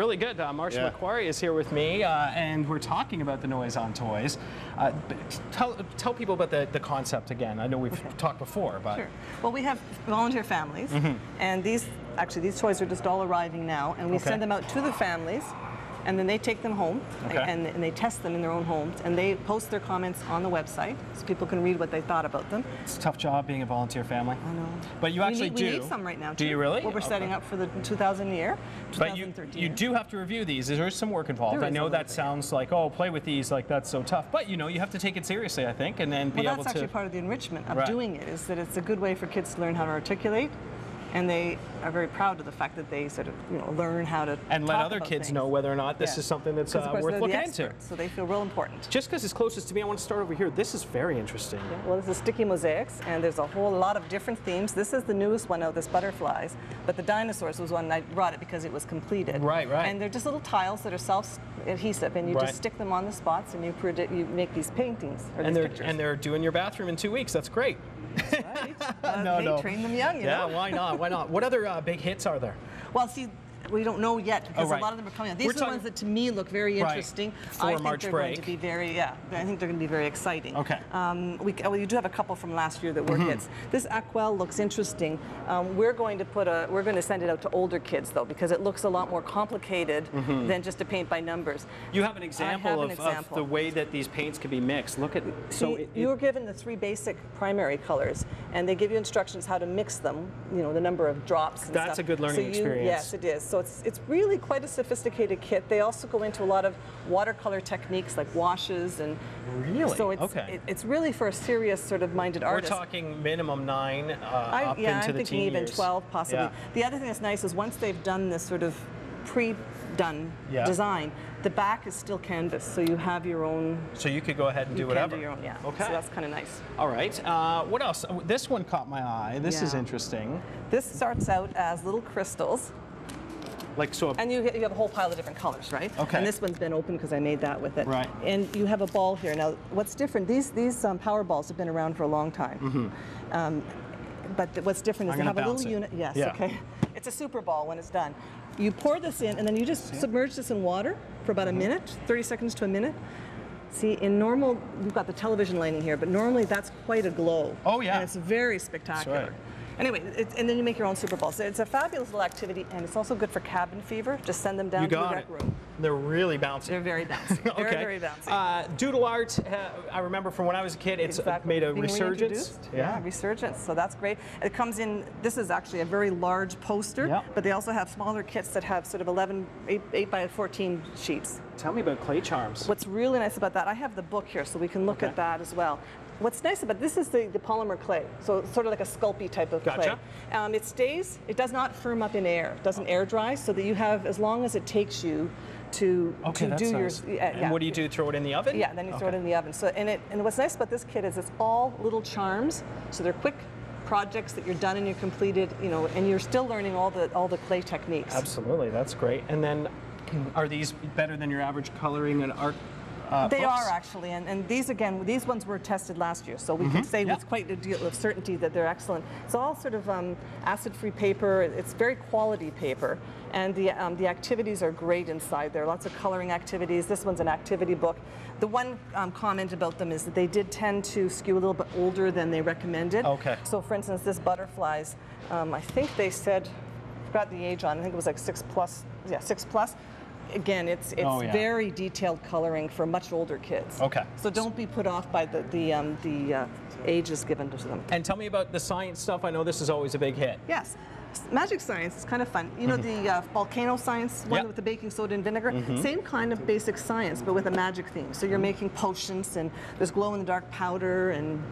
Really good. Marcia MacQuarrie is here with me, and we're talking about the Noise on Toys. Tell people about the concept again. I know we've talked before, but... Sure. Well, we have volunteer families, and these toys are just all arriving now, and we send them out to the families, and then they take them home, and they test them in their own homes, and they post their comments on the website, so people can read what they thought about them. It's a tough job being a volunteer family. I know. But you actually We need some right now, too. Do you really? Well, we're setting up for the 2000 year, 2013. But you do have to review these. There's some work involved. I know that sounds like, oh, play with these, like that's so tough. But you know, you have to take it seriously, I think, and then be able to... Well, that's actually part of the enrichment of doing it, is that it's a good way for kids to learn how to articulate. And they are very proud of the fact that they sort of, learn how to and let other kids know whether or not this is something that's worth looking into. So they feel real important. Just because it's closest to me, I want to start over here. This is very interesting. Yeah, well, this is sticky mosaics, and there's a whole lot of different themes. This is the newest one out, this butterflies, but the dinosaurs was one I brought it because it was completed. Right. And they're just little tiles that are self-adhesive, and you just stick them on the spots, and you make these paintings or these pictures. And they're due in your bathroom in 2 weeks. That's great. That's right. Train them young, you know? Why not? Why not? What other big hits are there? Well, see, we don't know yet because a lot of them are coming out. These are the ones that to me look very interesting. For March break. Going to be very, I think they're going to be very exciting. Okay. We do have a couple from last year that were hits. This Aquel looks interesting. We're going to send it out to older kids though, because it looks a lot more complicated than just to paint by numbers. You have an example of the way that these paints can be mixed. Look at you were given the 3 basic primary colors, and they give you instructions how to mix them. You know, the number of drops. And That's stuff. a good learning experience. Yes, it is. So it's really quite a sophisticated kit. They also go into a lot of watercolor techniques like washes and so it's really for a serious sort of minded artist. We're talking minimum 9 up into I'm the teen years. thinking even 12 possibly. Yeah. The other thing that's nice is once they've done this sort of pre-done design, the back is still canvas, so you have your own. So you could go ahead and do whatever. You can do your own, Okay. So that's kind of nice. All right. What else? This one caught my eye. This is interesting. This starts out as little crystals. Like so. And you have a whole pile of different colors, right? Okay. And this one's been open because I made that with it. Right. And you have a ball here. Now, what's different? These power balls have been around for a long time. But what's different is they have a little unit. Yes. Yeah. Okay. It's a super ball when it's done. You pour this in, and then you just submerge this in water for about a minute, 30 seconds to a minute. See, in normal, we've got the television lighting here, but normally that's quite a glow. Oh yeah. And it's very spectacular. That's right. Anyway, and then you make your own super ball. So it's a fabulous little activity, and it's also good for cabin fever. Just send them down to the rec room. They're really bouncy. They're very bouncy. Very bouncy. Doodle art, I remember from when I was a kid, it's made a resurgence. Yeah, resurgence. So that's great. It comes in, this is actually a very large poster, but they also have smaller kits that have sort of 8 by 14 sheets. Tell me about clay charms. What's really nice about that, I have the book here, so we can look at that as well. What's nice about this is the polymer clay, so it's sort of like a sculpey type of clay. It stays, it does not firm up in air, it doesn't air dry, so that you have as long as it takes you to do your... And what do you do, throw it in the oven? Yeah, then you throw it in the oven. So, and what's nice about this kit is it's all little charms, so they're quick projects that you're done and you're completed, and you're still learning all the clay techniques. Absolutely, that's great. And then, are these better than your average coloring and art they books? are actually, and these ones were tested last year, so we can say with quite a deal of certainty that they're excellent. It's all sort of acid-free paper. It's very quality paper, and the activities are great inside there. Lots of coloring activities. This one's an activity book. The one comment about them is that they did tend to skew a little bit older than they recommended. Okay. So, for instance, this butterflies, I think they said, I forgot the age on. I think it was like 6+. Yeah, 6+. Again, it's very detailed coloring for much older kids. Okay. So don't be put off by the ages given to them. And tell me about the science stuff. I know this is always a big hit. Yes. Magic science is kind of fun. You know the volcano science one with the baking soda and vinegar? Same kind of basic science, but with a magic theme. So you're making potions, and there's glow-in-the-dark powder, and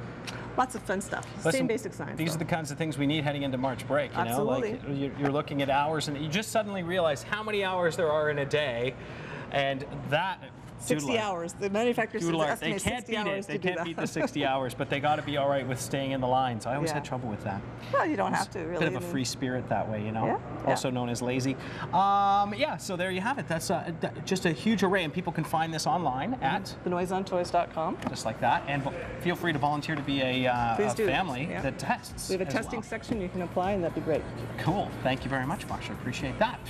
lots of fun stuff. Same basic science. These are the kinds of things we need heading into March break. You know, like you're looking at hours, and you just suddenly realize how many hours there are in a day, and that. 60 hours. The manufacturers estimate 60 hours. They can't beat the 60 hours, but they got to be all right with staying in the lines. I always had trouble with that. Well, you don't have to really. Bit of a free spirit that way, you know. Yeah. Also known as lazy. So there you have it. That's just a huge array, and people can find this online at thenoiseontoys.com. Just like that, and feel free to volunteer to be a family that tests. We have a testing section you can apply, and that'd be great. Cool. Thank you very much, Marcia. Appreciate that.